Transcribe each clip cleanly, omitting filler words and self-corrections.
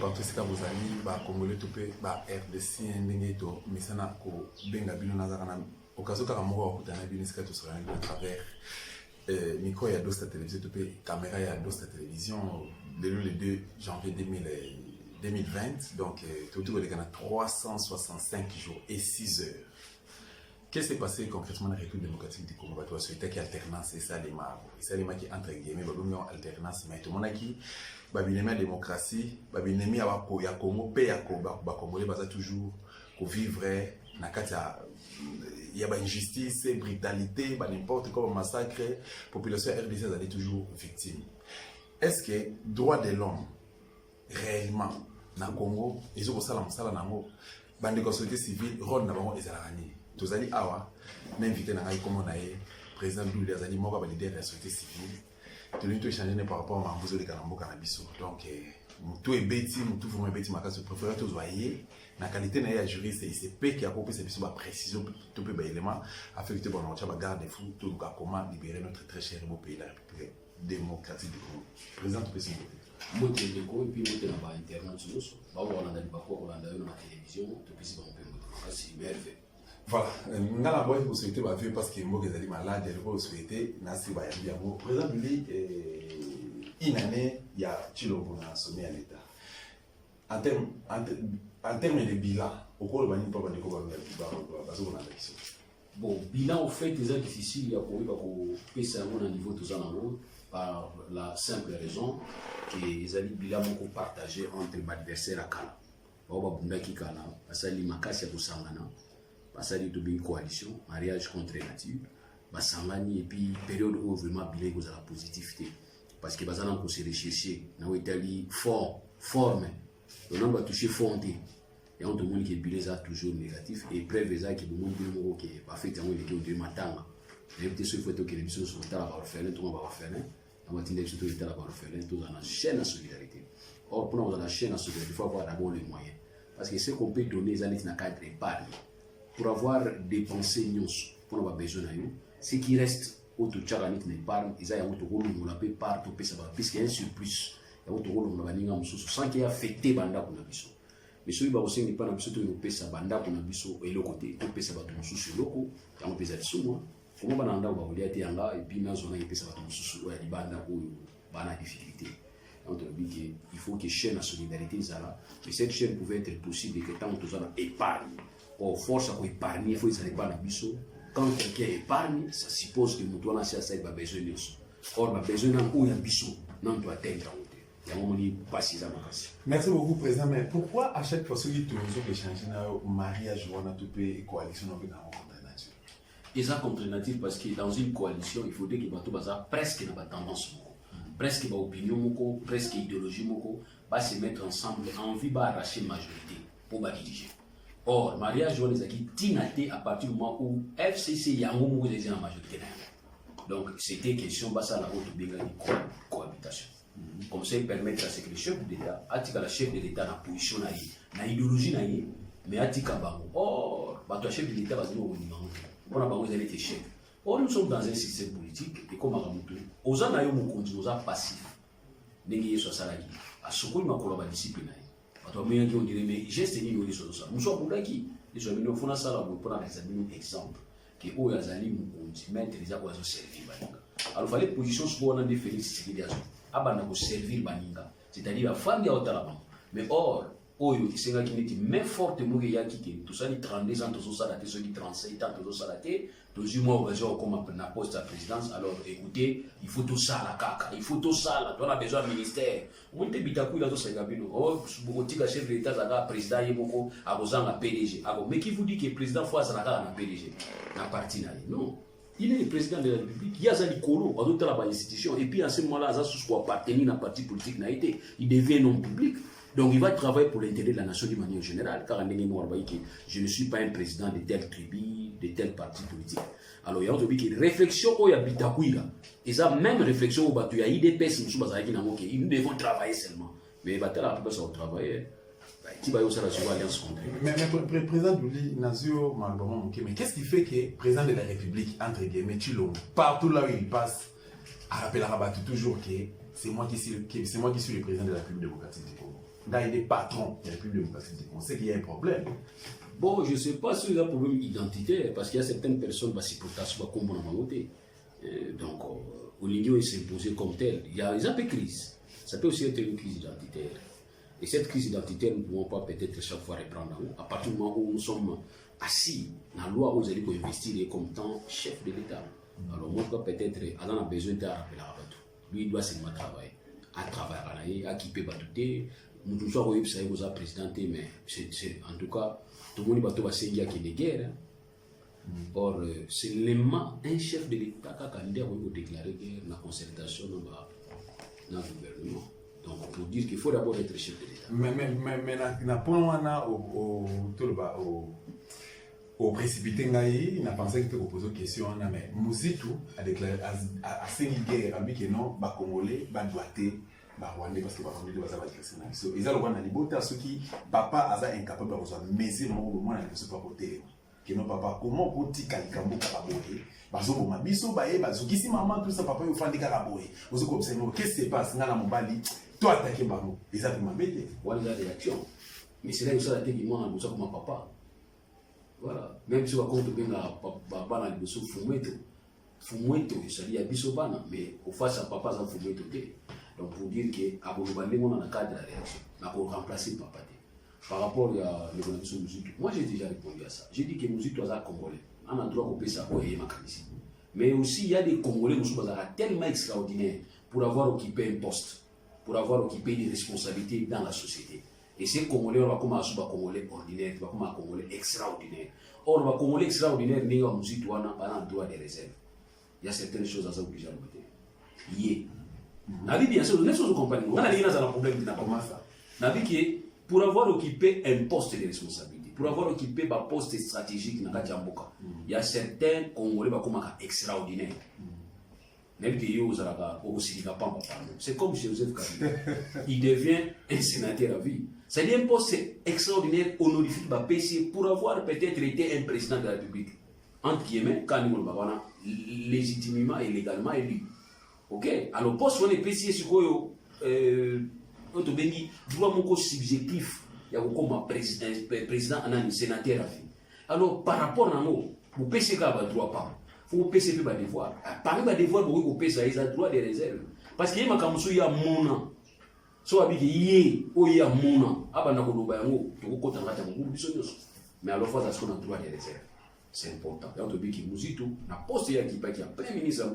partout ce que vous allez, bah Congolais topé, bah RDC ndenge to misana ko benga bino nazarana occasion ka moko ko tana bino ska to sera à travers micro ya Dosta télévision topé caméra ya Dosta télévision le 2 janvier 2020 donc tout le monde a 365 jours et 6 heures. Qu'est-ce qui s'est passé concrètement dans la République démocratique du Congo? Tu as souhaité qu'il y ait alternance et ça les marques. Et ça les marques qui entre guillemets, alternance, mais tout le monde qui babinémia démocratie, babinémia ya Congo, paix ya Congolais basa toujours qu'on vivrait na kata il y a injustice, brutalité, n'importe quoi massacre, population RDC elle est toujours victime. Est-ce que droit de l'homme réellement na Congo, ils ont ça la musala nango, bande société civile, rôle na bango ezalani. Tous allez awa, m'inviter dans comme on a président Douli Azali Moka leader de la société civile. Tout le monde échanger par rapport à Mambozo de Kalambo Cannabis. Donc tout est bêtis, tout vraiment bêtis ma case préférée tous voyez. La qualité n'a juriste et c'est P qui a compris cette précision tout peu élément affecté bon on garde des fous tout cas comment libérer notre très cher beau pays la République démocratique du Congo. Président tout président. Moi je le go et puis moi dans internet sur ba on a on a dans la télévision tout puis bon c'est merveilleux. Voilà, nous avons vous souhaiter ma vie parce que moi que vous malade, je vous souhaiter nasi ba ya bien. Président lui une année il y a Chilombo na sommet à l'état. En termes de bilan, au cours de l'année pas de quoi va bon, bilan au fait c'est difficile il y a pour passer à niveau tous en haut par la simple raison que les alliés bilan beaucoup partagé entre l'adversaire à Kala. Ba bundaki Kala, asali makasi ya kusangana. Basali to une coalition, mariage contre nature, basangani et puis période où vraiment bilan cause la positivité parce que bazana ko se rechercher na Italie forme le nombre va toucher fondé et on demande que bilan est toujours négatif et preuve ça que beaucoup de monde qui parfaitement les que de matanga les petits choses faut que les bisous sont là pour faire tout va faire on va tenir surtout là pour faire tout dans la chaîne de solidarité. Or pour nous dans la chaîne de solidarité il faut avoir d'abord les moyens parce que ce qu'on peut donner ça n'est cadre épargne. Pour avoir dépensé nous pour avoir besoin de nous, ce qui reste au tout cas n'est pas ils ont un rôle on l'appelle partout puisque y a un surplus il y a un rôle on va ninga mususu sans qu'il y ait affecté banda pour biso mais celui ba aussi n'est pas na biso to pesa banda pour biso et le côté to pesa ba mususu loko ya pesa disumo comment bananda ba oliate yanga et puis na zona pesa ba mususu ya banda ko bana difficulté donc il faut que chaîne la solidarité zala et cette chaîne pouvait être possible que tant tous en épargne. Or, force à épargner, il faut que pas le biseau. Quand quelqu'un épargne, ça suppose que nous devons avoir besoin de ça. Or, nous avons besoin d'un biseau, non doit atteindre la hauteur. Merci beaucoup, Président. Mais pourquoi à chaque fois que nous échangeons un mariage ou une coalition, nous avons contre-nature? Et ça contre-nature parce que dans une coalition, il faudrait que nous ayons presque une tendance, presque une opinion, presque une idéologie, va se mettre ensemble en envie d'arracher la majorité pour diriger. Or, mariage on les acquis tinaté à partir du moment où FCC yango mou les en majorité. Donc c'était question basa la haute benga cohabitation. Comme ça permettre à ce que le chef d'État, atika la chef de l'État na position na idéologie na yé, mais atika bango. Or, bato chef de l'État va dire au niveau. On a bango les étaient chefs. Or nous sommes dans un système politique et comme à Ramutu, aux ans nayo mon continue aux ans passif. N'engagez soit salarié. À ce qu'on m'a collaboré discipline. On dirait mais geste ni yoli sur ça nous sommes qui les hommes nous font ça là pour prendre des exemple que o yazali mukonzi mettre les akwa zo servir baninga alors fallait position sur on a des Félix Tshisekedi abana ko servir baninga c'est-à-dire la femme ya otalaba mais or oyo isenga qui n'est mais forte muge ya kike tout ça ni 32 ans tout ça la ceux qui 37 ans tout ça la té tous mois occasion comme na poste à présidence alors écoutez il faut tout ça la caca il faut tout ça là on a besoin de ministère on te bitakou là tout ça gabino oh botika chef de l'état za président yemoko abozanga PDG mais qui vous dit que le président faut ça na PDG na parti na non il est le président de la République il y a ça likolo on doit la institution et puis à ce moment là ça sous appartenir à parti politique na été il devient non public. Donc il va travailler pour l'intérêt de la nation de manière générale, car je ne suis pas un président de telle tribu, de tel parti politique. Alors il y a une réflexion où il y a Bitakuira. Et ça, même réflexion où il y a IDPS, nous devons travailler seulement. Mais il va travailler. Qui va y avoir l'alliance contre. Mais président Douli, Nazio Malbomon, mais qu'est-ce qui fait que le président de la République, entre guillemets, Chilombo, partout là où il passe, rappellera toujours que c'est moi qui suis le président de la République démocratique du Congo? Là, il est patron de la République démocratique. On sait qu'il y a un problème. Bon, je ne sais pas s'il y a un problème identitaire, parce qu'il y a certaines personnes qui s'y portent comme on a voté. Donc, au niveau il s'est imposé comme tel. Il y a un peu de crise. Ça peut aussi être une crise identitaire. Et cette crise identitaire, nous ne pouvons pas peut-être chaque fois reprendre en haut. À partir du moment où nous sommes assis dans la loi, où vous allez investir comme tant chef de l'État. Alors, moi, peut-être, on a besoin de rappeler à tout. Lui, il doit seulement travailler. À travailler, à quitter Batouté. Nous tous sommes au président, mais en tout cas, tout le monde va se dire qu'il y a des guerres. Or, c'est seulement un chef de l'État qui a candidat pour déclarer guerre dans la concertation dans le gouvernement. Donc, pour dire qu'il faut d'abord être chef de l'État. Mais au précipité, il a pensé que poser une question. Mais Mouzitou a déclaré à Sénégal que non, les Congolais doivent Rwandais parce que les Rwandais doivent être chrétiens. Ils ont le liberté à ceux qui, papa, est incapable de mesure au moins ne peut pas voter. Que non, papa, comment peut-il Kalikambo Karaboé? Parce que ma biso baé, parce que si maman tout ça, papa, il faut faire Karaboé. Vous observez, qu'est-ce qui se passe dans la mobali? Toi, attaquer Bamo. Et ça, tu m'as bêté. Voilà la réaction. Mais c'est là où ça a été qui m'a dit comme papa. Voilà. Même si on compte bien papa dans le dessous, Fumoueto, c'est-à-dire Bissobana, mais au face à papa, ça Fumoueto. Donc pour dire que à Bolobandé, on a un cadre de la réaction. On a remplacé papa. Par rapport à l'évolution de Mouzitou, moi j'ai déjà répondu à ça. J'ai dit que Mouzitou est congolais. On a le droit de couper ça et mais aussi il y a des Congolais qui sont tellement extraordinaires pour avoir occupé un poste, pour avoir occupé des responsabilités dans la société. Et ces Congolais, on va comme un Congolais ordinaire, on va comme un Congolais extraordinaire. Or, le Congolais extraordinaire, il y a un droit de réserve. Il y a certaines choses à ça que j'ai noté. Il y a bien sûr, les choses compagnie. On a un problème de ça. Pour avoir occupé un poste de responsabilité, pour avoir occupé un poste stratégique dans Djamboka, il y a certains Congolais qui sont extraordinaires. C'est comme Joseph Kabila. Il devient un sénateur à vie. C'est un poste extraordinaire, honorifique, pour avoir peut-être été un président de la République. Entre guillemets, quand nous avons légitimement et légalement élu. Ok? Alors, poste on est PC sur on te dit, droit mon subjectif, il y a comme président, un sénateur à vie. Alors, par rapport à nous, vous PC qui a droit pas. Faut PCP va devoir. Parmi les devoirs, vous pouvez payer ça, droit de réserve. Parce qu'il y a un camusou, il y a mon nom. Soit il y a mon nom. Mais alors, il faut qu'on a droit de réserve. C'est important. Il y a un truc qui nous dit tout. On a posté qui a premier ministre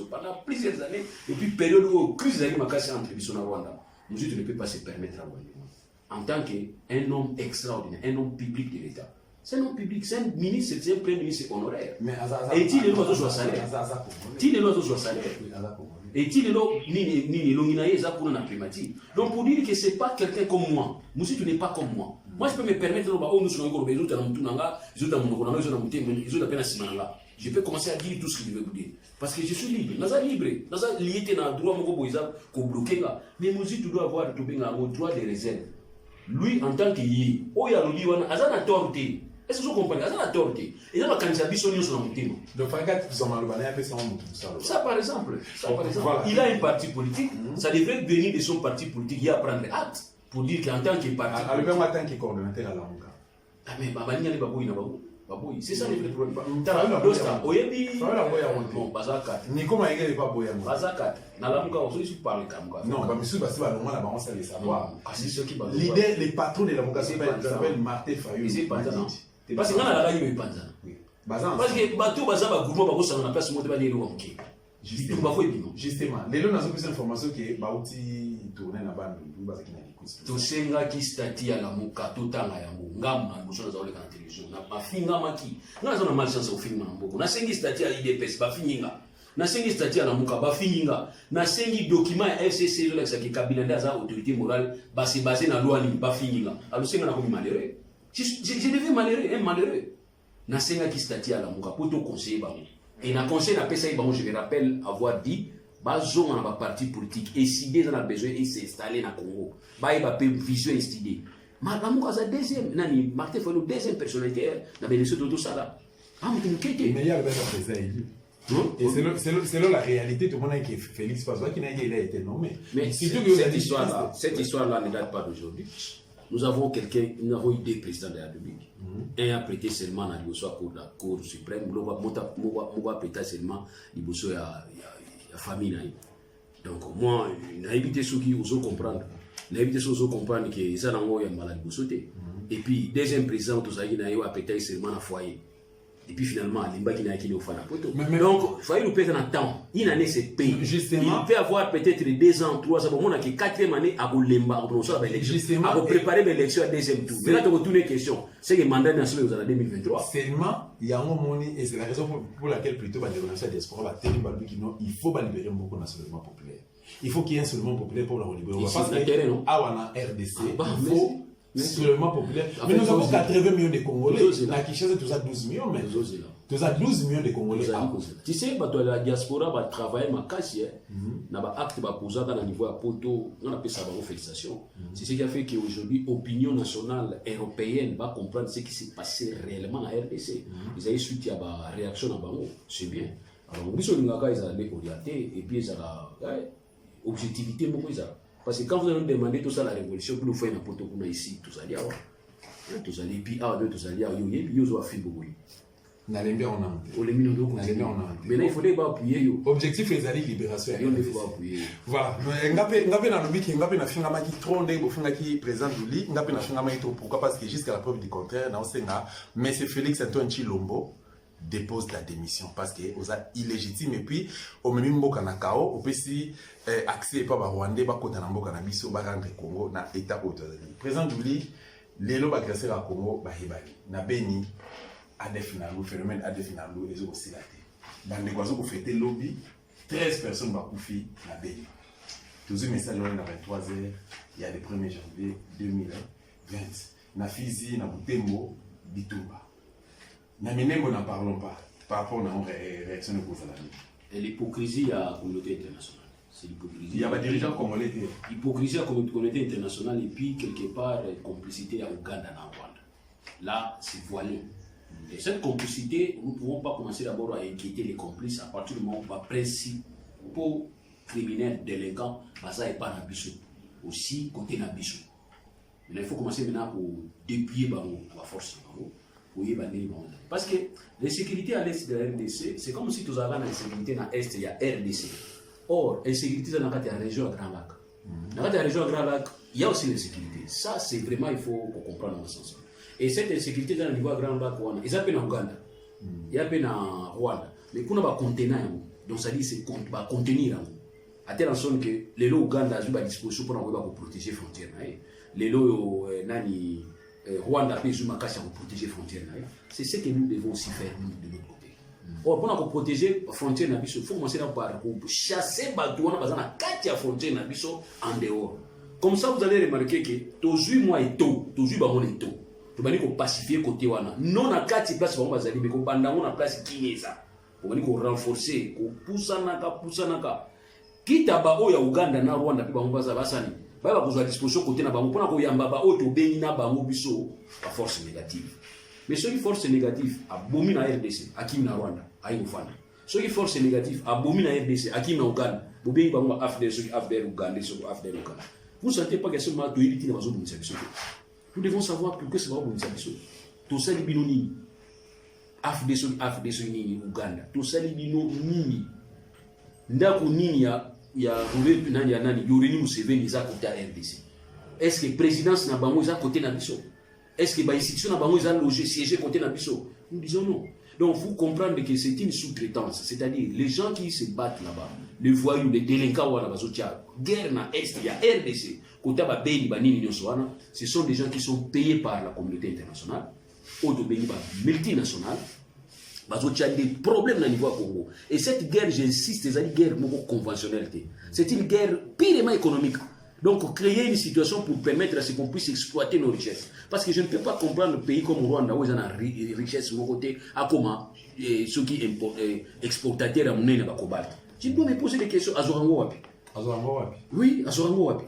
pendant plusieurs années. Et puis, période où crise de la casse entre Bissau et Rwanda. Nous ne peut pas se permettre à Rwanda. En tant qu'un homme extraordinaire, un homme public de l'État. C'est un homme public, c'est un ministre, c'est un premier ministre honoraire. Et il est là, salaire. Il est là, salaire. Et il est là, il est là pour un primatique. Donc pour dire que ce n'est pas quelqu'un comme moi. Moussi, tu n'es pas comme moi. Moi, je peux me permettre de je peux commencer à dire tout ce que je veux vous dire. Parce que je suis libre. Je suis libre. Je suis libre. Droit mais Moussi, tu dois avoir un droit de réserve. Lui, en tant que yé, il y a une autorité. Est-ce que vous comprenez? Il y a une autorité. Et il y a une candidature sur le thème. Donc, ça, par exemple, il a un parti politique, ça devrait venir de son parti politique. Il y a à prendre acte pour dire qu'en tant que parti. Alors, en tant que coordonnateur à la Mouka. Ah, mais Babani, il y a des c'est ça le problème. Bon, Bazaka. Nico Maïga pas boyant. Bazaka. Nalamuka aussi, je parle comme ça. Non, mais monsieur Bassi va normalement la balance à les savoir. L'idée, les patrons de la Mouka s'appellent Martin Fayou. C'est pas ça. Parce que quand on a eu pas ça. Parce que bateau Bazaba Goubo Babo, ça n'a pas se monter à l'élo. Justement, les gens ont plus d'informations que Bauti tournait la bande. Tosenga ki stati ya la muka totanga yango ngamba ngusho na zaole kana television na mafinga maki ngana zona mal chance ofingma na mboko na sengi stati ya IDPS bafinga na sengi stati ya la muka bafinga na sengi document ya FCC zo la ki Kabila ndaza autorité morale basé na loi ni bafinga alusenga na komi malheureux je devais malheureux na senga ki stati ya la muka poto conseiller ba et na conseil na pesa ba je me rappelle avoir dit bazo on a parti politique et si des on a besoin de s'installer na Congo ba il va payer vision STD Malamu kaza deuxième nani Martin Fayou deuxième personnalité na bénéfice de tout ça là mais il y a le président Et selon la réalité, tout le monde a dit que Félix Fazoua, il a été nommé. Mais cette histoire-là ne date pas d'aujourd'hui. Nous avons eu deux présidents de la République. Un a prêté serment à l'Ibosso à la Cour suprême, l'autre a prêté serment à l'Ibosso à la famille. Donc, moi, je n'ai évité ceux qui osent comprendre. Je n'ai évité ceux qui osent comprendre que ça n'a pas de maladie. Et puis, deuxième président, tout ça, il a prêté serment à foyer. Et puis finalement, l'imba qui n'a été au Fanapoto. Donc, il faut nous payer un temps. Une année, c'est payé. Il peut avoir peut-être 2 ans, 3 ans. On a que 4e année à Limba, à préparer l'élection à deuxième tour. Mais là, tu as retourné une question. C'est que le mandat national est en 2023. Seulement, il y a un moment, et c'est la raison pour laquelle plutôt la dénonciation des diaspora, il faut libérer beaucoup nationalement populaire. Il faut qu'il y ait un seulement populaire pour la libérer. Parce que, à RDC, il faut. Seulement populaire. Mais nous avons 80 millions de Congolais. La Kinshasa, tout ça 12 millions. Mais tout ça 12 millions de Congolais. Tu sais, la diaspora va travailler ma casse. N'a pas acte va poser dans le niveau à Poto. On appelle ça une félicitation. C'est ce qui a fait qu'aujourd'hui, l'opinion nationale européenne va comprendre ce qui s'est passé réellement à RDC. Ils ont eu suite à la réaction à Bango. C'est bien. Alors, nous sommes orientés et puis ils ont objectivité. Parce que quand vous allez demander tout ça, la révolution, pour nous faire n'importe quoi ici, tout ça, tout ça, et puis, tout ça, il y a un film beaucoup. Mais il faut pas appuyer. Objectif, les alliés libération. Il faut appuyer. Voilà. Pourquoi? Parce que jusqu'à la preuve du contraire, mais c'est Félix Antoine Chilombo dépose la démission parce que vous êtes illégitime et puis au même moment kanakao au PC accès pas Rwandais ba kota na mboka na biso ba rendre Congo na état autonome président Douli lelo ba grâce à Congo ba hebali na beni ADF na le phénomène ADF na le ezo osilate bande kwazo ko fêter lobby 13 personnes ba kufi na beni tous les messages na 23h il y a le 1er janvier 2020 na Fizi na Butembo Bitumba. Mais nous n'en parlons pas par rapport à une réaction de Kozalani. Et l'hypocrisie à la communauté internationale. C'est l'hypocrisie. Il y a des dirigeants congolais. L'hypocrisie à la communauté internationale et puis quelque part complicité à Ouganda et Rwanda. Là, c'est voilé. Et cette complicité, nous ne pouvons pas commencer d'abord à inquiéter les complices à partir du moment où les principaux criminels, délinquants, ça n'est pas dans Bissou. Aussi, côté Nabisso. Il faut commencer maintenant à dépouiller la force. Parce que l'insécurité à l'est de la RDC, c'est comme si tu avais l'insécurité dans l'est, il y a RDC. Or, l'insécurité dans la région à Grand Lac. Dans la région à Grand Lac, il y a aussi l'insécurité. Ça, c'est vraiment, il faut comprendre dans le sens. Et cette insécurité dans le niveau à Grand Lac, ils appellent en Ouganda, ils appellent en Rwanda. Mais qu'on a contenir, donc ça dit c'est contenir. À telle façon que les lots Ouganda ont une disposition pour protéger les frontières. Les lots Nani. Rwanda a besoin de protéger les frontières. C'est ce que nous devons aussi faire de notre côté. Or, pour protéger les frontières, il faut commencer par chasser les bateaux dans la frontière en dehors. Comme ça, vous allez remarquer que tous 8 mois et tout, tous 8 mois et tout, tu vas pacifier le côté. Non, à 4 places, mais qu'on va dans place qui est ça. On va renforcer, qu'on pousse. Quitte à Ouganda et Rwanda, puis on va bah vous avez disposition côté na bango pona ko yamba ba auto bengi na bango biso la force négative mais ceux qui force négative a bomi na RDC akim na Rwanda ayi ofana ceux qui force négative a bomi na RDC akim na Uganda bobengi bango afder ceux qui afder Uganda ceux qui afder Uganda vous sentez pas que seulement to élite na bazo bonisa biso nous devons savoir pourquoi c'est pas bonisa biso to sali binoni afder ceux ni Uganda to sali binoni ndako nini ya Robert Pinani Nani Yorini Museveni za côté RDC. Est-ce que présidence na bango za côté na biso? Est-ce que ba institution na bango za loger siéger côté na biso? Nous disons non. Donc vous comprendre que c'est une sous-traitance, c'est-à-dire les gens qui se battent là-bas, les voyous, les délinquants wala bazotia, guerre na est, il y a RDC, côté ba beni ba nini nyoswana, ce sont des gens qui sont payés par la communauté internationale, auto beni ba multinationale. Il y a des problèmes au niveau du Congo. Et cette guerre, j'insiste, c'est une guerre conventionnelle. C'est une guerre purement économique. Donc, créer une situation pour permettre à ce qu'on puisse exploiter nos richesses. Parce que je ne peux pas comprendre un pays comme Rwanda où ils ont une richesse de mon côté, à comment ceux qui exportateurs à mon cobalt. Je dois me poser des questions à Zorango. Oui, à Zorango Wapi.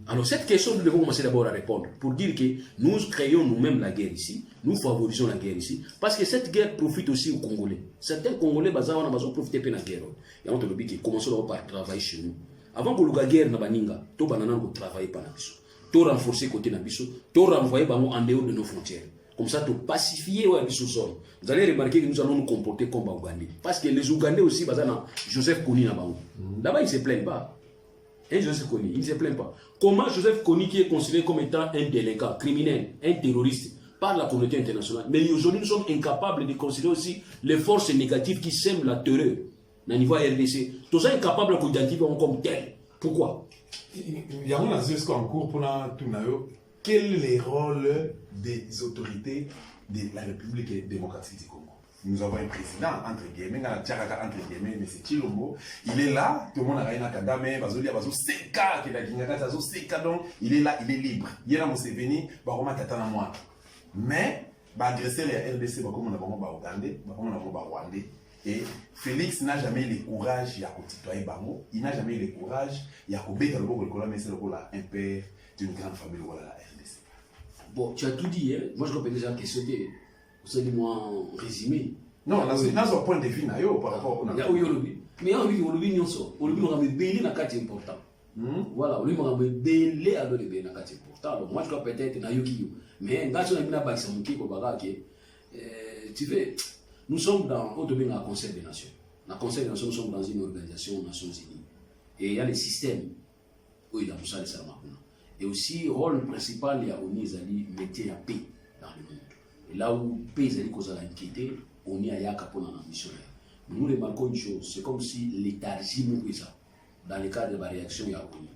Alors cette question, nous devons commencer d'abord à répondre pour dire que nous créons nous-mêmes la guerre ici, nous favorisons la guerre ici, parce que cette guerre profite aussi aux Congolais. Certains Congolais ont profité de la guerre. Et on te dit qu'ils commencent par travailler chez nous. Avant que la guerre n'a pas ninga, tout banana nous travailler par Nabiso, tout renforcer côté Nabiso, tout renvoyer en dehors de nos frontières. Comme ça, tout pacifier au sol. Vous allez remarquer que nous allons nous comporter comme les Ougandais. Parce que les Ougandais aussi, Joseph Kony là-bas, ils ne se plaignent pas. Et Joseph Kony, il ne se plaint pas. Comment Joseph Kony, qui est considéré comme étant un délinquant, criminel, un terroriste par la communauté internationale, mais aujourd'hui nous sommes incapables de considérer aussi les forces négatives qui sèment la terreur au niveau RDC. Tous sont incapables d'identifier comme tel. Pourquoi? Il y a un aspect en cours pour tout. Quel est le rôle des autorités de la République démocratique du Congo? Nous avons un président, entre guillemets, entre guillemets, M. Chilombo. Il est là, tout le monde a rien à Kagame, il est là, il est libre. Il est là, Museveni, mais, agresseur et RDC, et Félix n'a jamais eu le courage de tutoyer Bango, il n'a jamais eu le courage de faire un père d'une grande famille de la RDC. Bon, tu as tout dit, hein? Moi je répète déjà la question, vous allez moi en résumé. Non, on a un point de vue par rapport à oui, mais on lui on a belé dans quatre important. Voilà, on lui on a belé à donner dans quatre important. Donc moi je crois peut-être na yoki, mais quand on a bien bâti mon qui tu fais, nous sommes dans un Conseil des Nations. Dans le Conseil des Nations, nous sommes dans une organisation aux Nations Unies. Et il y a les systèmes où il y a tout ça les Salamakuna. Et aussi, le rôle principal, il y a Onizali mettre la paix dans le monde. Et là où la paix est inquiété, on y a Yaka pour la mission. Nous remarquons une chose, c'est comme si léthargie nous ça dans le cadre de la réaction il y a Oni.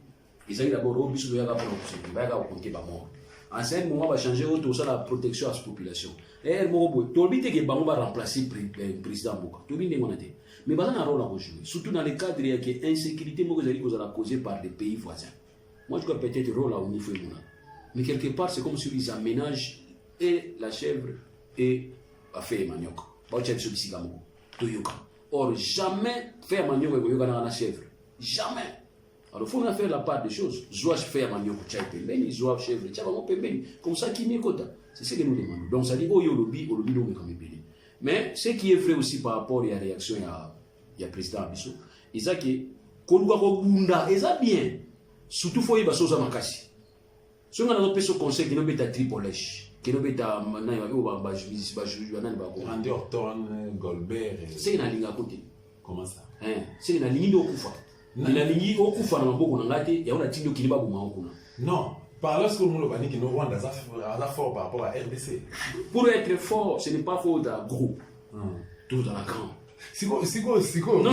Ils ont d'abord au bisu de Yaka pour l'observer, il va compter par mort. En ce moment, on va changer autour de la protection à la population. Et Tolbi te que Bango va remplacer le président Boka. Tolbi ne monate. Mais il y a un rôle à jouer, surtout dans le cadre de l'insécurité que vous allez causer par des pays voisins. Moi, je crois peut-être rôle à niveau de mais quelque part, c'est comme si ils aménagent et la chèvre et la fée et manioc. Or, jamais faire manioc et la chèvre. Jamais. Alors, il faut faire la part des choses. Zoa faire manioc et pembeni, zoa chèvre et pembeni. Comme ça, qui n'est pas. C'est ce que nous demandons. Donc, ça dit, oh, yolobi, olobi, non, mais comme il. Mais ce qui est vrai aussi par rapport à la réaction il y a président Abisso, il dit que Koluga Bunda, il est bien. Surtout, il faut y avoir des choses à makasi. Si on a un conseil qui n'est pas Tripolèche, qui n'est pas Randy Orton, Goldberg. C'est une ligne à côté. Comment ça? C'est une ligne de Okufa. La ligne Okufa, il y a un tino qui n'est pas bon. Non. Par là, ce que nous avons dit, que nous Rwanda est fort par rapport à RDC. Pour être fort, ce n'est pas fort d'un groupe. Tout dans la grande. C'est quoi? Non.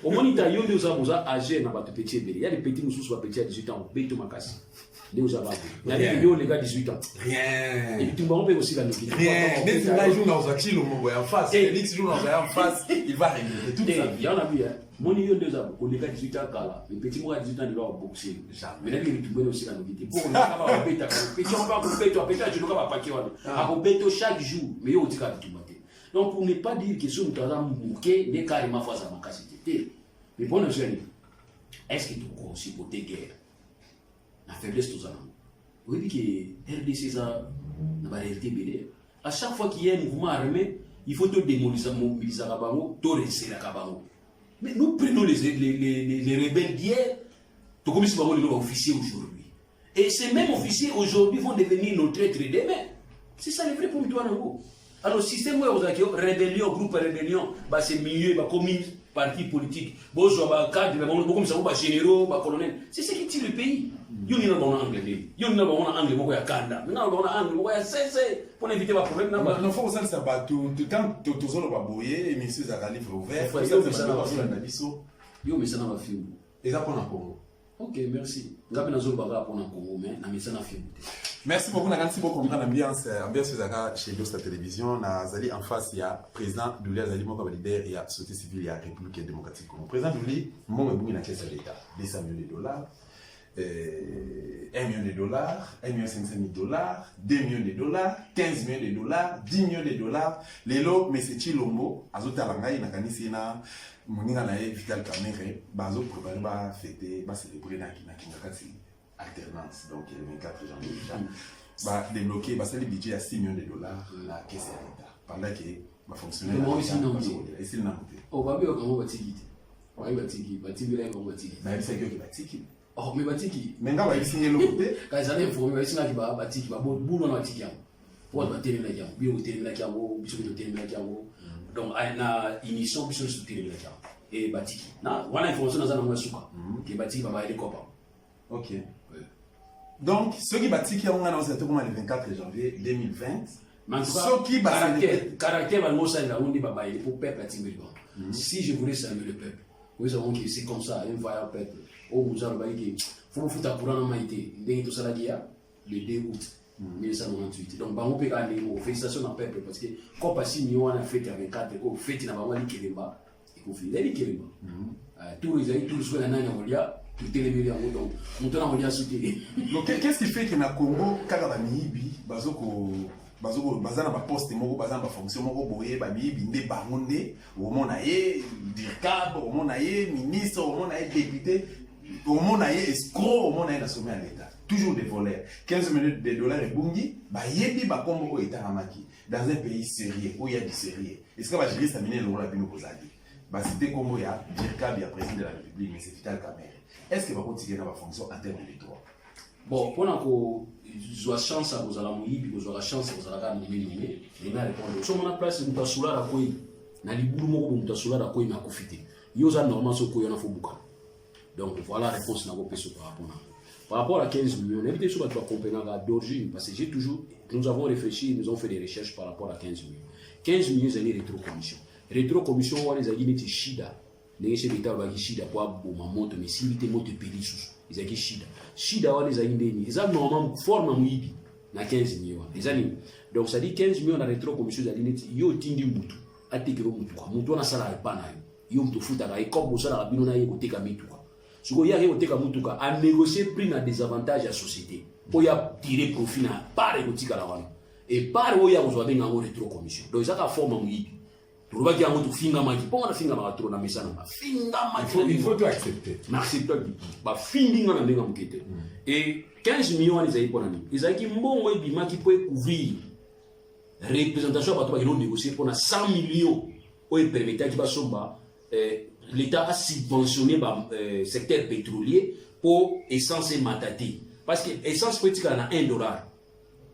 Au moins, il y a des gens qui âgés dans les petits bébés. Il y a des petits qui sont petits à 18 ans. Il y a des gens qui ont 18 ans. Rien. Et puis, tu peux aussi la nourriture. Rien. Dès que tu joues dans un kilo, en face. Félix joue dans en face, il va régler tout ça. Il y en a vu. Mon niveau de gens, on est 18 ans, les petits mois à 18 ans, ils vont boxer. Mais là, il y a aussi la nourriture. Pour on va petit, on va couper, tu vas pas paquer. On chaque jour. Mais il y a aussi tout. Donc, pour ne pas dire que si on a manqué, n'est carrément face à ma capacité. Mais pour nous dire, est-ce que tu crois aussi pour tes guerres? La faiblesse de ça. Vous dites que RDC, ça n'a pas réalité belle. À chaque fois qu'il y a un mouvement armé, il faut tout démolir, mobiliser la Kabango, tout rester la Kabango. Mais nous prenons les rebelles d'hier, tout comme si nous avons officiers aujourd'hui. Et ces mêmes officiers aujourd'hui vont devenir nos traîtres demain. C'est ça le vrai pour nous. Alors, le système où vous avez rébellion, groupe rébellion, c'est milieu, commis, parti politique, cadre, généraux, colonels. C'est ce qui tire le pays. Il y a un anglais, il y a un anglais, il y a un Canada, il y a un anglais, pour éviter les problèmes. Non, il faut que ça soit tout le temps, tout le monde va bouiller, et monsieur Zakali va ouvert. Il y a un film. Et ça, pour un Congo. Ok, merci. Merci beaucoup, merci beaucoup pour l'ambiance chez Dosta Télévision. Nazali en face, il y a président Douli Azali Moko leader, il y a société civile, il y a République démocratique Congo. Président Douli, mon est na caisse d'État, 200 millions de dollars. 1 million de dollars, 1 500 000 dollars, 2 millions de dollars, 15 millions de dollars, 10 millions de dollars. Les lots, mais c'est Chilombo, Azota Langai, Nakanisina, Moninga Nae, Vital Kamere, Bazo préparé, va fêter, va célébrer dans Kinakati alternance, donc le 24 janvier déjà. Va débloquer, va le budget à 6 millions de dollars, la caisse à l'État. Pendant que va fonctionner. Moi aussi, non. Ici, non. On va bien comment Batiki. Oui, Batiki. Batiki, là, comment Batiki. Mais c'est que Batiki. Oh, mais Batiki. Mais quand on va signer le côté. Quand ils allaient informer, ils allaient dire Batiki, boulot dans Batiki. Pour être terminé là, bien au terminé là, bisous au terminé là. Donc, na initiation, bisous au terminé là. Et Batiki. Na, voilà information dans un endroit souka. Que Batiki va aller copain. Ok. Donc, ceux qui Batiki ont annoncé le 24 janvier 2020. Ce qui caractère va nous saluer on dit baba il faut peuple à Timbiri. Si je voulais saluer le peuple, nous savons que c'est comme ça, un vaillant peuple. Au Moussa le baïki, faut foutre pour la maïté. Dès tout ça là le 2 août 1998. Donc on peut aller aux félicitations au peuple parce que quand passer million à fête avec 24 au fête na ba wali kelemba, et qu'on fait les kelemba. Tous les amis tous ceux là na olia tout les millions donc on olia soutenir. Donc qu'est-ce qui fait que na Congo kaka miibi bazoko bazana ba poste moko bazana ba fonction moko boye ba miibi nde bangonde au mona ye dircab au mona ye ministre au mona ye député au mona ye escroc au mona ye na sommet à l'état toujours des voleurs 15 minutes de dollars et bungi ba yebi ba kombo ko etaramaki dans un pays sérieux où il y a du sérieux est-ce que va gérer ça miner le rôle bino kozali ba cité kombo ya dircab ya président de la République mais c'est Vital Kamerhe est-ce que va continuer dans ba fonction en termes de droit bon pour la chance à vous allez vous la chance vous allez gagner les gars répondent sur mon place nous tasula la koi na libulu moko nous tasula la koi na kofite yoza normalement ce koi na fobuka donc voilà la réponse na ko peso par rapport à 15 millions l'éviter sur votre compagnie d'origine parce que j'ai toujours nous avons réfléchi nous avons fait des recherches par rapport à 15 millions 15 millions c'est une rétro-commission on les a dit shida les chefs d'état va shida pour moto mais si vite moto pélissus ils ont shida wana les aïndeni ils ont normalement forme muibi na 15 millions les amis donc ça dit 15 millions na rétro commission za lineti yo tindi mutu atekero mutu kwa mutu na sala epana yo mutu futa ka ikobo sala bino na yeko teka mitu kwa suko ya yeko teka mutu ka a négocier prix na désavantage à société pour ya tirer profit na pare ko tika la wana et pare wo ya ko zo benga ngo rétro commission donc ça ka forme muibi pour qui a un finga maki pour na finga ma trop na mesana ma finga maki il faut tout accepter m'accepter ba finga na menga mukete et 15 millions les aïe ponani ils aïe ki mbongo ebi maki pour couvrir représentation ba to ba négocier pour na 100 millions o permettre ki ba somba l'état a subventionné ba secteur pétrolier pour essence et matati parce que essence politique na $1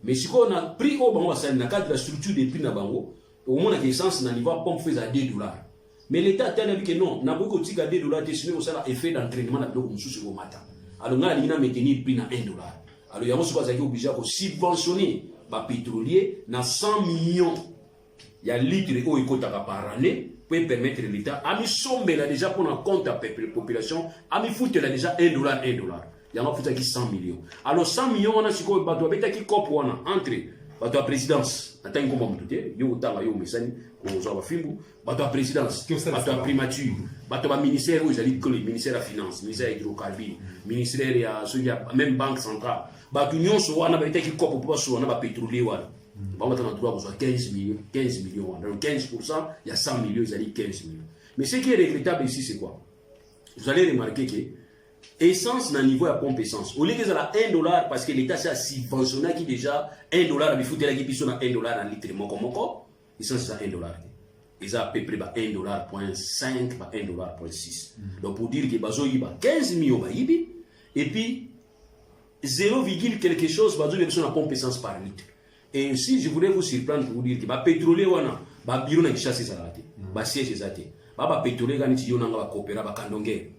mais si on a pris au bango ça na cadre la structure des prix na bango au moins la essence na niveau pompe fait à $2 mais l'état a dit que non na beaucoup de $2 sinon ça a effet d'entraînement na bloc mususu au matin alors on a lina maintenir prix na $1 alors yamo so bazaki obligé à subventionner ba pétrolier na 100 millions ya litres au ikotaka par année pour permettre l'état a mis sombela déjà pour un compte à population a mis foutre là déjà $1 yamo fouta ki 100 millions alors 100 millions on a siko bato beta ki cop wana entre bato à présidence attends comment mututé yo tanga yo mesani ko zo ba fimbu bato à présidence bato à primature bato ba ministère où ils allaient que le ministère de la finance ministère hydrocarbures ministère ya même banque centrale bato nyonso wana ba itaki kopo pour so wana ba pétrolier wana ba mata na droit ko 15 millions wana donc 15% il y a 100 millions ils allaient 15 millions mais ce qui est regrettable ici c'est quoi vous allez remarquer que essence na niveau à pompe essence au lieu que ça a $1 parce que l'état s'est subventionné qui déjà $1 à bifouter la qui piso na $1 en litre moko essence ça $1 et ça à peu près ba $1.5 ba $1.6 donc pour dire que bazo yiba 15 millions ba yibi et puis 0, quelque chose bazo besoin na pompe essence par litre et ainsi je voulais vous surprendre pour vous dire que ba pétrolier wana ba bureau na chasse ça raté ba siège ça té ba pétrolier ga niti yona ba coopéra ba kandongé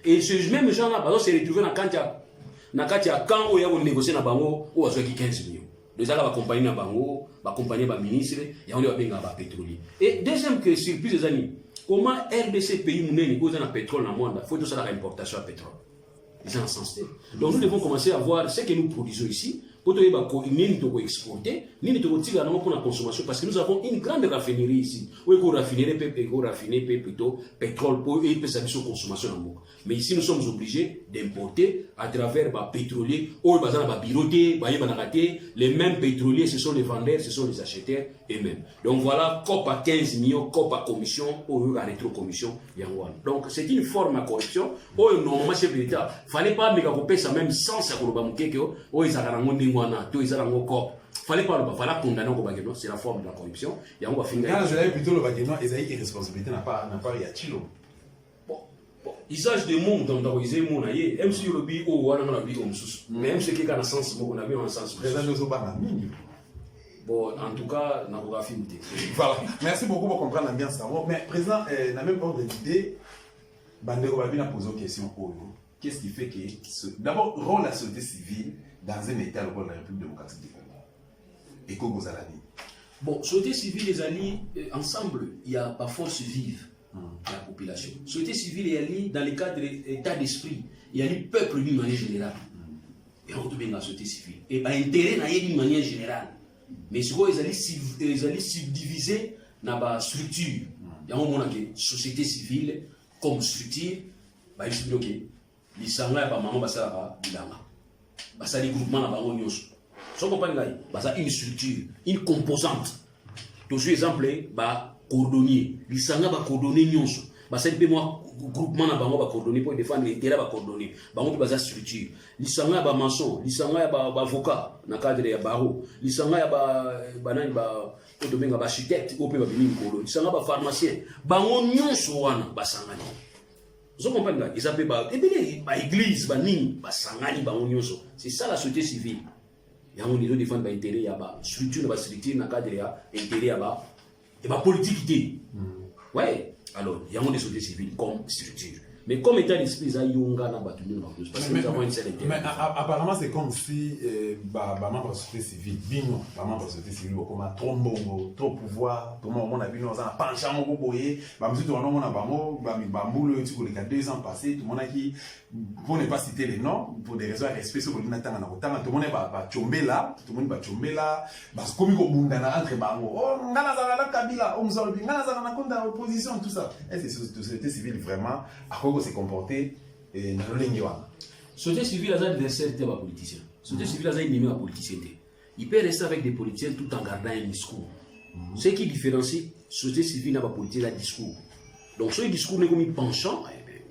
et ce même gens là se retrouver na katia quand on y a négocier na bango ou azoki 15 millions les ala ba compagnie na bango ba compagnie ba ministre ya on va benga ba pétrolier et deuxième que surprise les amis comment RDC pays munene ko na pétrole na monde faut tout ça la importation à pétrole ils en sens donc nous devons commencer à voir ce que nous produisons ici pour te exporter, ni te pour la consommation, parce que nous avons une grande raffinerie ici. Où est-ce qu'on raffiner plutôt pétrole pour et sa consommation en mots. Mais ici, nous sommes obligés d'importer à travers les pétroliers, les mêmes pétroliers, ce sont les vendeurs, ce sont les acheteurs eux-mêmes. Donc voilà, COP à 15 millions, COP à commission, ou à rétrocommission. Donc c'est une forme de corruption. Normalement, chef de l'État, il ne fallait pas que ça même sens à fallait pas le fallait condamner au Bageno, c'est la forme de la corruption. Et on va finir. Quand je l'avais plutôt le Bageno, ils avaient irresponsabilité, n'a pas réachilo. Usage de mots dans le monde, même si le bi ou on a vu même ce qui est dans le sens, on a vu un sens. Bon, en tout cas, on a filmé. Voilà. Merci beaucoup pour comprendre l'ambiance. Mais président, n'a même pas d'idée. Bandero Babina pose une question. Qu'est-ce qui fait que d'abord rôle la société civile dans un État le rôle de la République démocratique du Congo? Et comment vous allez? Bon, société civile les alliés ensemble, il y a pas force vive. La population. Société civile est alliée dans le cadre de l'état d'esprit. Il y a le peuple d'une manière générale. Et on retrouve bien la société civile. Et bien, l'intérêt d'une manière générale. Mais ce qu'ils allaient subdiviser dans la structure. Il y a un moment que la société civile, comme structure, il se bloque. Les sangs, les mamans, les groupements, les une structure, une composante. Tout ce exemple, cordonnier, les sangs va coordonner nyonso. C'est un groupement na bango va coordonner pour défendre l'intérêt va coordonner. Bango ba structure. Les sangs va maçon, les sangs va avocat na cadre ya barreau. Les sangs ba nani ba odomenga ba architecte au pe ba bini ngolo. Les sangs va pharmacien. Bango nyonso wana ba sangani. Vous comprenez là? Ils appellent ba église ba nini ba sangani bango nyonso. C'est ça la société civile. Ya on niveau défendre ba intérêt ya ba structure na cadre ya intérêt ya ba et ma politique. Ouais, alors, il y a des sociétés civiles comme structure. Mais comme état d'esprit, ça y a parce que nous avons une seule intérêt. Mais apparemment, c'est comme si membre de la société civile, bino, membre de la société civile, comme un trop bon, trop pouvoir, tout le monde a vu dans un penchant, on a boyé, tout le monde a bamboule, tu les 2 ans passés, tout le monde a qui, pour ne pas citer les noms, pour des raisons de respect, tout le monde va tomber là, tout le monde va tomber là, parce que comme il y a entre bango, oh, on a Kabila, on a contre l'opposition, tout ça. Et c'est la société civile vraiment, à quoi se comporter dans le lingue. Société civile a des adversaires de politiciens. Société civile a des ennemis à politiciens. Il peut rester avec des politiciens tout en gardant un discours. Ce qui différencie société civile n'a pas politique un discours. Donc ce discours n'est comme penchant,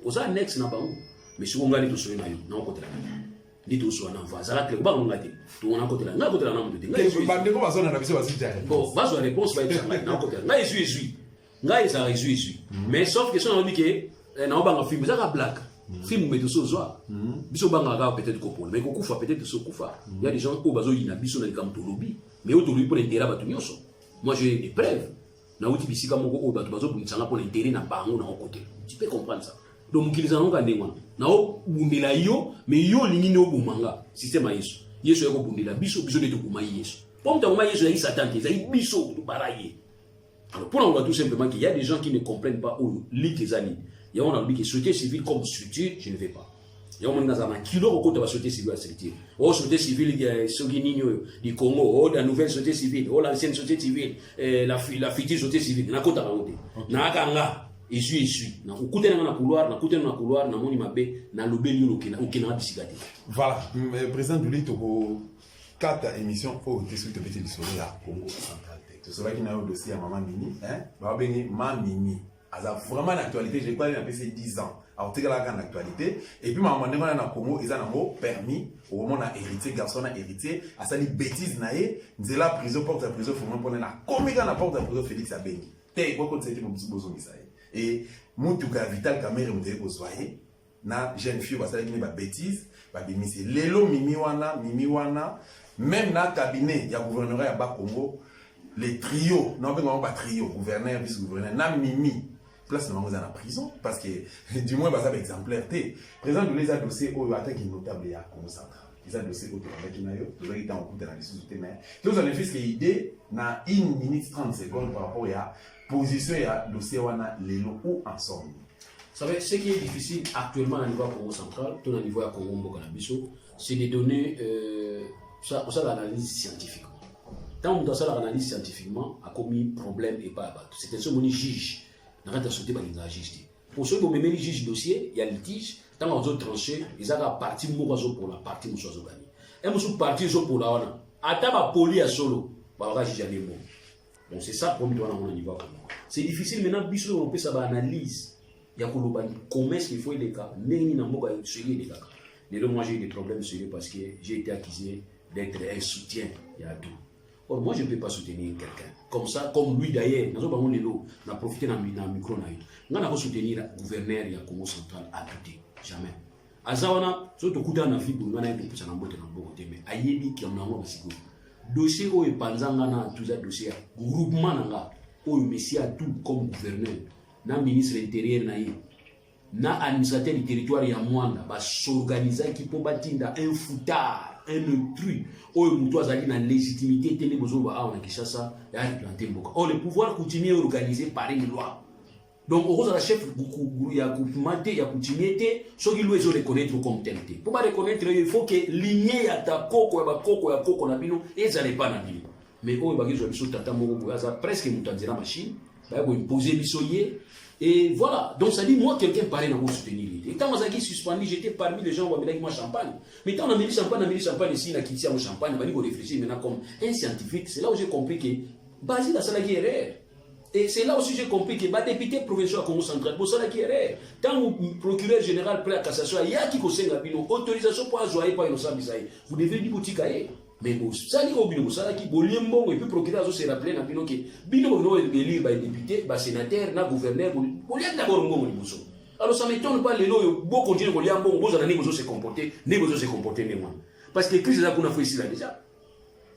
aux annexes n'a pas où. Mais si on regarde tout sur les non côté là. Dit tout sur un enfant, ça là que ba on gâté. Tout on a côté là, na côté là na côté. Bandeko ba zone na biso ba sita. Bon, ba zo réponse ba être na côté là. Na esui. Ngai ça esui. Mais sauf que si on dit que na ba film ça ka black. Film mais tout ça zoa. Biso ba nga peut-être ko mais ko kufa peut-être so kufa. Il y a des gens au bazo ina biso na kam to lobby. Mais au to lobby pour l'intérêt ba tout nyonso. Moi j'ai des preuves. Na uti bisika moko o ba to bazo pour pour l'intérêt na bango na côté. Tu peux comprendre ça. Donc mukiliza nonga ndengwa na o bundela yo mais yo lingi no bumanga système yesu yesu yako bundela biso de to kuma yesu comme ta kuma yesu ya satan qui est biso to baraye. Alors pour on voit tout simplement qu'il y a des gens qui ne comprennent pas où les amis il y a on a dit que société civile comme structure je ne vais pas. Il y a on dans un kilo au côté de la société civile à structure oh société civile il y a Soguininho du Congo oh la nouvelle société civile oh l'ancienne société civile la future société civile na kota raote na kanga et suis na ukute na couloir na moni mabe na lobeli okina bisikati. Voilà, président Douli toko 4 émissions au dessus de petit l'histoire à Congo central. Tout cela qui n'a eu dossier à maman Mini hein, ba bengi ma Mini. Asa vraiment l'actualité, j'ai pas passé 10 ans. Alors tu la grande actualité et puis maman ndeko na Congo ils ont permis au moment na héritier garçon na héritier à ça les bêtises naé nzela prison porte à prison faut prendre na komika na porte à prison Félix Abengi. Té quoi côté c'était bozo misaye. Et Moutuka Vital Kamere Mouté Ozoye, na jeune fille, parce qu'elle a bêtise, c'est Lelo Mimiwana, même dans le cabinet, il y a gouverneur à Bakongo, les trios, non pas trio, gouverneur, vice-gouverneur, na Mimi, place dans la prison, parce que du moins, ça va exemplaire. Président de les dossiers au attaque notable à Congo central. Ils ont dossier au Tokyo, tout le temps on dans les sous-soutés, mais tous en effet, c'est l'idée, na 1 minute 30 secondes par rapport à position et à dossier wana lelo ou ensemble. Ça veut dire ce qui est difficile actuellement à niveau Congo central, tout à niveau à Congo Mbokanabiso, c'est de donner ça l'analyse scientifiquement. Tant que ça l'analyse scientifiquement, a commis problème et pas abattu. C'était ce qu'on juge. On a sauté par les juges. Pour ceux qui ont même les juges dossier, il y a litige. Tant qu'on a tranché, ils ont parti pour la partie où ils ont gagné. Et ils sont partis pour la ONA. Attends, poli à solo. On va juger les mots. Donc c'est ça pour moi on niveau. C'est difficile maintenant, puisque on peut savoir analyse. Il y a comment est-ce qu'il faut les cas. Mais il n'y a pas de cas. Mais là, moi j'ai eu des problèmes sérieux parce que j'ai été accusé d'être un soutien. Il y a tout. Or, moi je ne peux pas soutenir quelqu'un. Comme ça, comme lui d'ailleurs, on a profité dans le micro. On a soutenir le gouverneur du Congo central à tout. Jamais. Azawana, surtout coup dans la vie, on a un peu de temps mais ayebi qui en a un peu dossier où est panzanga na tout ça dossier groupement nanga où messia tout comme gouverneur na ministre de l'intérieur na administrateur du territoire ya Mwanda ba s'organiser qui pour batinda un foutard un intrus où muto azali na légitimité télé bozo ba on a Kinshasa ya planter mboka oh le pouvoir continue organisé par une loi. Donc, au rôle de la chef, il y a continuité, ce qui doit reconnaître comme tel. Pour pas reconnaître, il faut que l'igné y a ta coco, na bino, et ça n'est pas na bino. Mais oh, il y a des tata moko, presque une machine, il faut imposer bisoyer. Et voilà. Donc, ça dit, moi, quelqu'un parlait dans mon soutenir. Et quand je suis suspendu, j'étais parmi les gens qui ont mis moi champagne. Mais quand on a mis champagne ici, on a quitté mon champagne, on a réfléchi maintenant comme un scientifique. C'est là où j'ai compris que, Basile, la salle qui est. Et c'est là aussi que j'ai compris que le député provincial Congo central, pour ça qui est tant le procureur général prêt à cassation, il y a qui conseille la bino autorisation pour azoyer par le sabisaï. Vous devez dire boutique mais bon, ça dit au bino, ça qui boliembo et puis procureur se rappeler na bino que bino no élire par député, par sénateur, na gouverneur, boliam d'abord ngo liboso. Alors ça m'étonne pas les lois beau continuer boliambo, beau za négozo se comporter néanmoins. Parce que crise là qu'on a fait ici là déjà.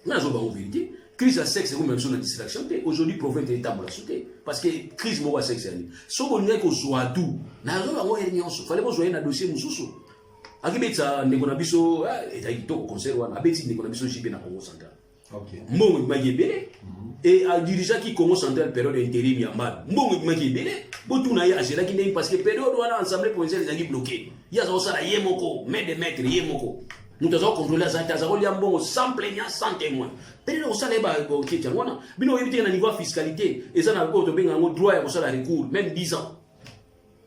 Là zo ba en vérité. Crise à sexe, c'est comme une distraction. Aujourd'hui, le prophète est à sauter. Parce que crise à sexe, si on a un soit tout, il fallait que vous un dossier. Akibetsa nekonabiso etaito conserva abeti nekonabiso jibe na Congo central. OK. Mbongo magibele et a dirigeant qui Congo central période intérim ya mal. Mbongo magibele botu na ya azela ki ndenge parce que période wana ensemble provincial ezali bloqué. Ya za osala yemoko, maître de maître yemoko. Nous devons contrôler les intérêts sans plaignant, sans témoin. Peut-être que ça n'est pas OK. Bino éviter un niveau fiscalité et ça n'a pas de droit à ça recours même 10 ans.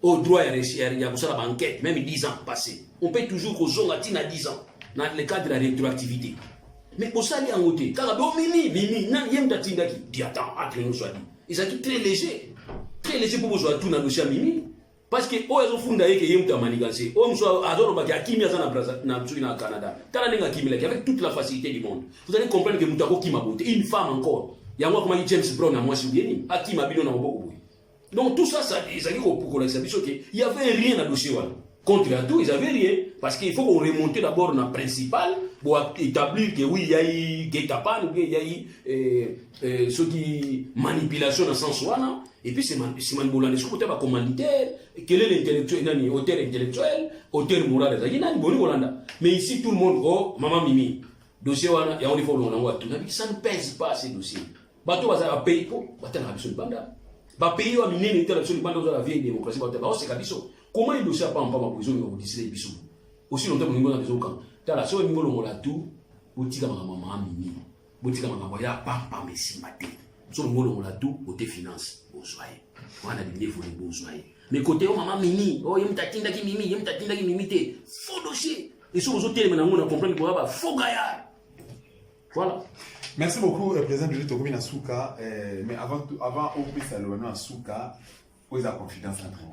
Au droit à la banquette même 10 ans passés. On paye toujours aux gens à 10 ans dans le cadre de la rétroactivité. Mais pour ça il y a un côté. Car mini nan yem tatinga qui dit attends entre nous soit dit. Ils sont très léger pour vous tout dans le dossier mimi. Parce que oh ils ont fondé que yem ta manigancé. Oh monsieur adoro ba kimi azana Brazza na na Canada. Tala nenga kimi là avec toute la facilité du monde. Vous allez comprendre que mutako qui m'a beauté une femme encore. Il y a moi comme James Brown à moi si bien ni akima bino na mboko. Donc tout ça ils allaient pour la sabiso que il y avait rien dans le dossier là. Contre à tout, ils n'avaient rien. Parce qu'il faut qu'on remonte d'abord dans le principal pour établir que oui, il y a eu guet-apens, il y a eu ce qui manipulation dans le sens où. Et puis c'est manipulation sur le côté commanditaire. Quel est l'intellectuel, auteur intellectuel, auteur moral. Mais ici, tout le monde, oh, maman Mimi, dossier, il y a un niveau de ça ne pèse pas ces dossiers. Bateau va payer pour, va payer à miner l'intellectuel de la vieille démocratie. C'est Kabiso. Comment il dossier pas en pas prison au lycée bisou aussi longtemps que nous dans les autres dans la soirée nous la tout botika maman mimi botika maman ya papa messi maté so nous la tout côté finance bonsoir on a des faut les bonsoir mais côté maman mimi oh yem tatinda ki mimi té faux dossier et sur les autres maintenant on comprendre que va faux gaillard voilà. Merci beaucoup président de Tokumi na Souka mais avant on peut saluer na Souka où est la confidence entre nous.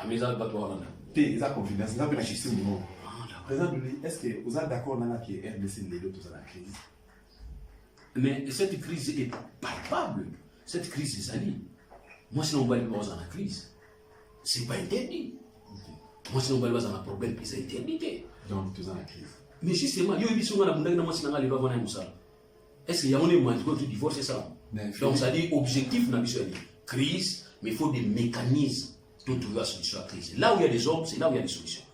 Amisa Batouana. Ils ont confiance. Ils ont bien acheté ce mot. Président, est-ce que vous êtes d'accord avec que RDC les deux dans la crise? Mais cette crise est palpable. Cette crise est salie. Moi, si on va aller dans la crise, ce n'est pas interdit. Moi, si on va aller dans un problème, c'est interdit. Donc, tous dans la crise. Mais justement, il y a eu souvent la bande de Massina les lois est-ce qu'il y a un élément de divorce, c'est ça? Donc, ça dit objectif, crise, mais il faut des mécanismes pour trouver la solution à la crise. Là où il y a des hommes, c'est là où il y a des solutions.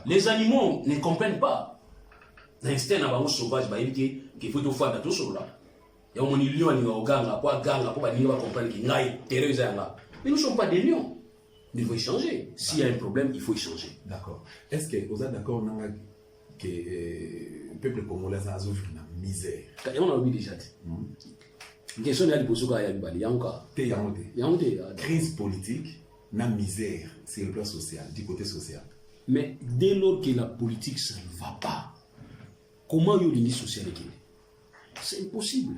Les animaux ne comprennent pas. L'instinct n'a pas sauvage, qu'il faut tout faire tout sur là. Il y a un lion qui va comprendre qu'il y a une terreur. Mais nous ne sommes pas des lions. Il faut échanger. S'il y a un problème, il faut échanger. D'accord. Est-ce que vous êtes d'accord que peuple congolais a une misère. On a oublié déjà. Question de posé à crise politique, na misère sur le plan social, du côté social. Mais dès lors que la politique ça ne va pas, comment y a l'union sociale? C'est impossible.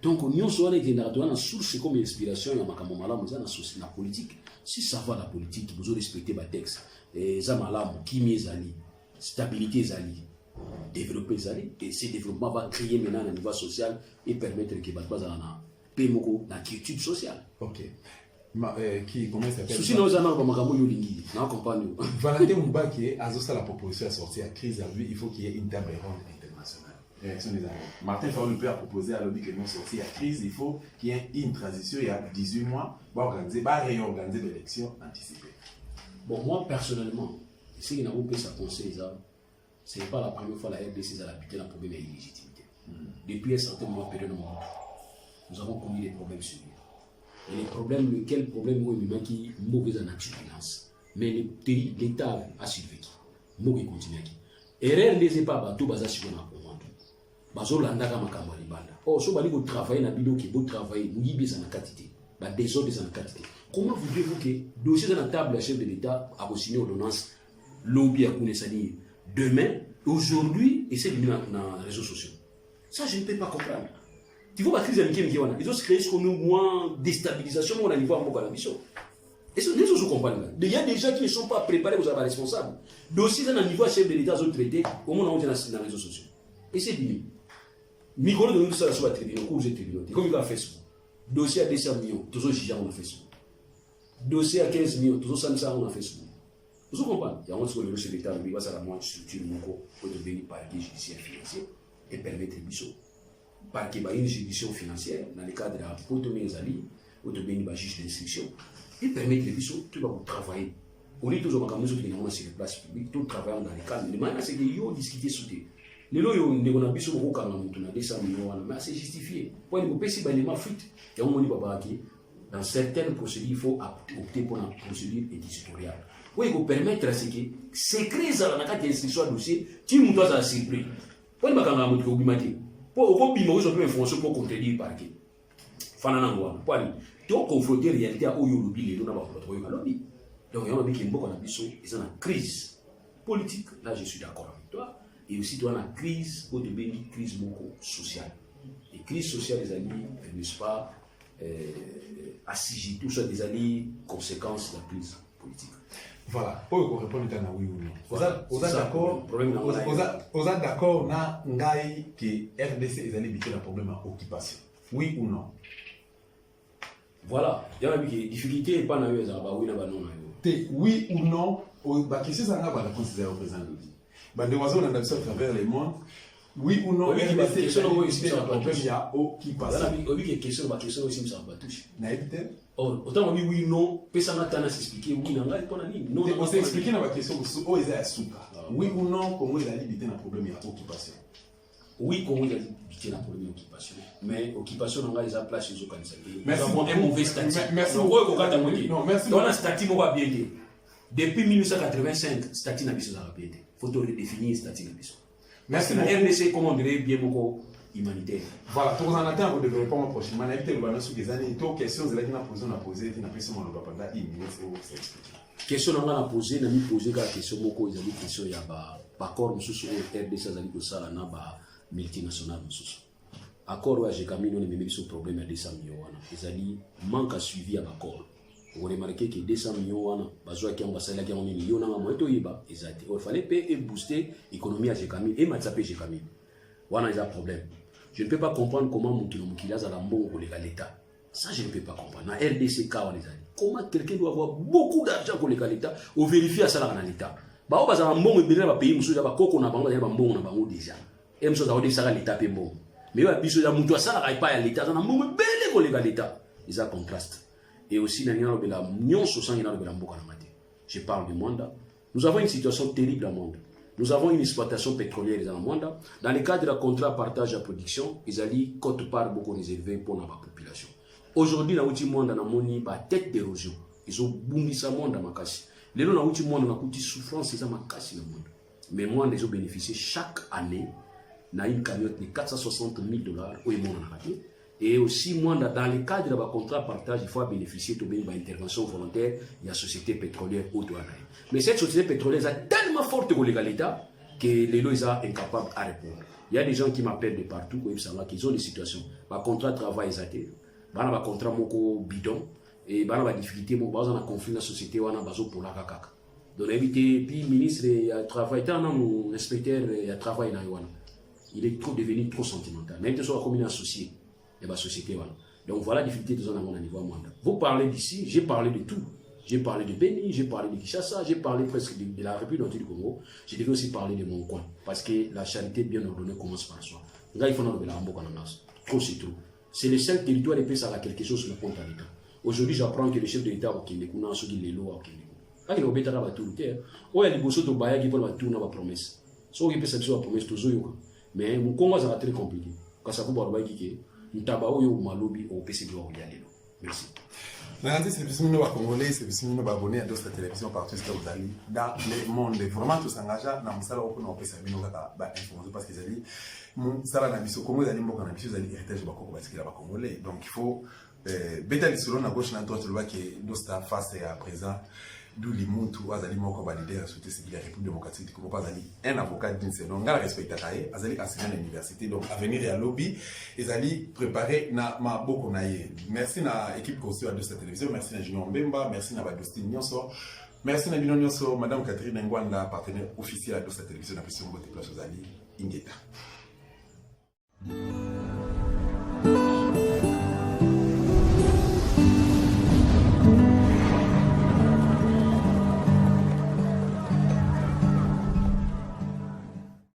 Donc l'union sociale est une source comme inspiration ya makambo malamu za na politique. Si ça va la politique, vous respectez les textes. Et ça malamu, kimi ezali, stabilité ezali, développer ezali, et ce développement va créer maintenant un niveau social et permettre que les gens aient une quiétude sociale. Ok. Comment il s'appelle? Souci nous en avons makambo yolingi, na compagnie. Valentin Moubaké a aussi la proposition à sortir à crise à lui, il faut qu'il y ait une table ronde internationale. Martin Fayulu peut proposer à l'objet que nous sortir à crise, il faut qu'il y ait une transition il y a 18 mois, réorganiser l'élection anticipée. Bon, moi personnellement, ce qui n'a pas sa conseil, ce n'est pas la première fois que la RDC a habité un problème d'illégitimité. Depuis un certain moment, période, nous avons connu des problèmes sérieux. Et les problèmes, lequel problème qui est mauvaise nature finance. Mais l'État a survécu. Mauvais continue. Erreur n'est pas tout basé sur un commande. Bazo landa kama kamali banda. Oh, so bali ko travailler na bido ki bo travailler, nous y bisa na quantité. Ba désordre na quantité. Comment voulez-vous que dossier dans la table la chef de l'État a signé ordonnance lobby à Kounesani demain, aujourd'hui et c'est dans les réseaux sociaux. Ça je ne peux pas comprendre. Il faut pas crise américaine qui wana. Ils ont créé ce qu'on nous moins déstabilisation on a niveau en beaucoup d'ambition. Et ce les autres comprennent. Il y a des gens qui ne sont pas préparés aux responsables. Dossier dans le niveau chef de l'État ont traité au moins on dans les réseaux sociaux. Et c'est fini. Micro de nous ça sur la tribune, cours de tribune. Comme il va Facebook. Dossier à 200 millions, tous les gens on Facebook. Dossier à 15 millions, tous les gens on Facebook. Vous comprenez? Il y a un seul chef de l'État qui va la moindre structure pour devenir parquet judiciaire financier et permettre biso. Parquet une juridiction financière dans le cadre de la potomezali ou de devenir juge d'instruction et permettre biso tout va travailler. On est toujours comme nous qui sommes sur les places publiques, tout travaillant dans les cadres. Mais maintenant c'est que yo discuter sur des les lois on a biso beaucoup quand on a 200 millions mais c'est justifié. Pour nous payer des éléments fuite il y a un moment dans certaines procédures il faut opter pour une procédure éditoriale. Oui, il faut permettre à ce que secret ça dans la carte d'instruction dossier tu nous dois surpris. Pour nous quand on a obimati pour bima vous avez information pour contredire parquet. Fanana ngwa. Pour tu confronter réalité à oyo lobby les na ba protocole ka lobby. Donc il y a un lobby qui est beaucoup na biso ils sont en crise politique là je suis d'accord avec toi. Et aussi, dans la crise, au début, une crise beaucoup sociale. Les crises sociales, les amis, n'est-ce pas, assigées, tout ça, des amis, conséquences de la crise politique. Voilà, pour répondre à oui ou non. Vous êtes d'accord? Vous êtes d'accord, na ngai que RDC est allé éviter le problème d'occupation? Oui ou non? Voilà, il y a une difficulté, pas dans les arbres, oui, non. Oui ou non? Qu'est-ce que ça va réponse à présent? On a à travers le monde. Oui ou non, RDC est problème il y a occupation. Question aussi, ça va toucher. Autant oui ou non, personne n'a s'expliquer oui, non. On s'est expliqué dans la question où ils sont souka. Oui ou non, comment il a limité le problème il y a occupation? Oui, comment il a limité le problème d'occupation. Mais occupation, on a les place chez eux. Nous avons un mauvais statut. Merci. Dans la statut, on va bien dire. Depuis 1985, statut n'a pas bien été. Il faut redéfinir le statut n'a pas. Merci. La RDC, comment on dirait bien beaucoup humanitaire. Voilà, pour en attendre, vous devez répondre prochainement. On a invité le ballon sur des années. Toutes les questions que vous avez posées, vous avez posé, vous avez pendant 1 minute. Question que vous avez posée, vous avez posé la question, vous avez posé la question, il y a un accord, RDC, vous avez posé la multinationale. Accord, j'ai camino, on a mis ce problème à 200 millions. Vous avez dit, manque à suivi à l'accord. Vous remarquez que 200 millions, il fallait payer et booster l'économie à Gécamine et Matsapé Gécamine. Voilà un problème. Je ne peux pas comprendre comment Moukila a la bon pour l'État. Ça, je ne peux pas comprendre. Dans RDC, comment quelqu'un doit avoir beaucoup d'argent pour l'État ou vérifier ça dans l'État. Bah, on va avoir un bon pays, on va avoir un bon déjà. Et on va avoir l'État est bon. Mais on va avoir un l'État, on va avoir un bel pour l'État. Ils ont contraste. Et aussi, je parle du Mwanda. Nous avons une situation terrible à Mwanda. Nous avons une exploitation pétrolière dans le Mwanda. Dans le cadre du contrat partage de production, ils ont dit côte part beaucoup réservé pour la population. Aujourd'hui, dans le Mwanda, nous avons une tête d'érosion. Ils ont boumé ça Mwanda makasi. Les gens dans le Mwanda ont eu souffrance, ils ont makasi le monde. Mais Mwanda, ils ont bénéficié chaque année na une cagnotte de 460 000 $, au monde en raté. Et aussi, moi, dans le cadre de la contrat partage, il faut bénéficier de l'intervention volontaire de la société pétrolière Auto-Anaï. Mais cette société pétrolière a tellement forte légalité que les lois sont incapables à répondre. Il y a des gens qui m'appellent de partout, qui ont des situations. Le contrat de travail est athée. Le contrat bidon. Et la difficulté, il y a un conflit dans la société, il y a un pour la caca. Donc, éviter, puis le ministre du Travail, l'inspecteur du Travail, il est trop devenu trop sentimental. Même si on a commis associé. Et la société. Voilà. Donc voilà la difficulté de zone à niveau mondial. Vous parlez d'ici, j'ai parlé de tout. J'ai parlé de Béni, j'ai parlé de Kinshasa, j'ai parlé presque de la République du Congo. Je devais aussi parler de mon coin. Parce que la charité bien ordonnée commence par soi. Là, il faut nous la trop c'est trop. C'est le seul territoire de pays à quelque chose sur le compte à l'État. Aujourd'hui, j'apprends que le chef de l'État au Québec, on a ceux qui les lois au Québec. Là, il y a des gens qui ont ou il y a des bossos de Baya qui peuvent tourner la promesse. Soit il peut s'appuyer la promesse, toujours. Mais mon Congo, ça va être très compliqué. Quand ça vous parle de merci. C'est le Congolais, c'est le abonné à d'autres télévisions partout où vous allez. Dans le monde, vraiment, tout s'engage dans le salon où on peut s'abonner parce qu'ils allaient. Mon salon a mis au Congo, ils allaient beaucoup en habitude, ils allaient héritage de Congo parce qu'il a pas Congolais. Donc il faut. Beta selon la gauche, n'entend pas que d'autres face à présent. D'où les Moutou, Azali Moko validé à souhaiter c'est la République démocratique du Congo, Azali, un avocat d'une seule, donc, on respecte Azali enseignant à l'université, donc, à venir à lobby, Azali préparé na ma boko naye. Merci à l'équipe conçue de cette télévision, merci à Junior Mbemba, merci à Badostine Nyonso, merci à Bino Nyonso, Madame Catherine Ngwanda, partenaire officiel de cette télévision, à Pression Bote Place Azali, Ingeta.